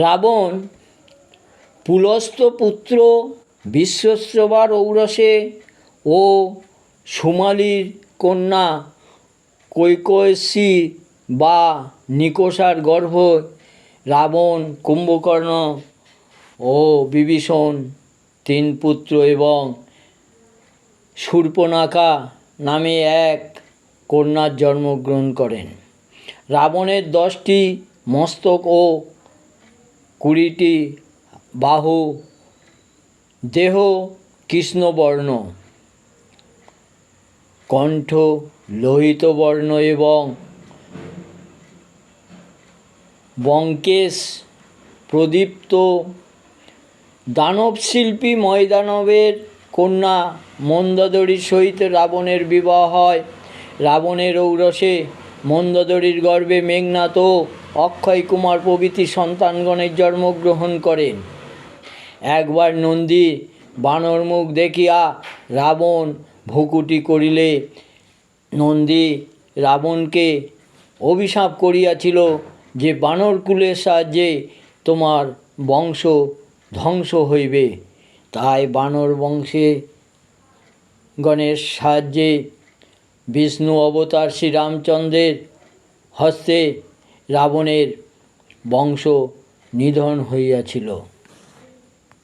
রাবণ পুলস্ত্য পুত্র বিশ্বশ্রবার ঔরসে ও সুমালির কন্যা কৈকসী বা নিকষার গর্ভ রাবণ, কুম্ভকর্ণ ও বিভীষণ তিন পুত্র এবং শূর্পণখা নামে এক কন্যার জন্মগ্রহণ করেন। রাবণের 10টি মস্তক ও 20টি বাহু, দেহ কৃষ্ণবর্ণ, কণ্ঠ লোহিত বর্ণ এবং বঙ্কেশ প্রদীপ্ত। দানবশিল্পী ময়দানবের কন্যা মন্দোদরীর সহিত রাবণের বিবাহ হয়। রাবণের ঔরসে মন্দোদরীর গর্ভে মেঘনাদ ও অক্ষয় কুমার প্রভৃতি সন্তানগণের জন্মগ্রহণ করেন। একবার নন্দী বানর মুখ দেখিয়া রাবণ ভ্রূকুটি করিলে নন্দী রাবণকে অভিশাপ করিয়াছিল যে বানরকুলের সাহায্যে তোমার বংশ ধ্বংস হইবে। তাই বানর বংশে গণের সাহায্যে বিষ্ণু অবতার শ্রীরামচন্দ্রের হস্তে রাবণের বংশ নিধন হইয়াছিল।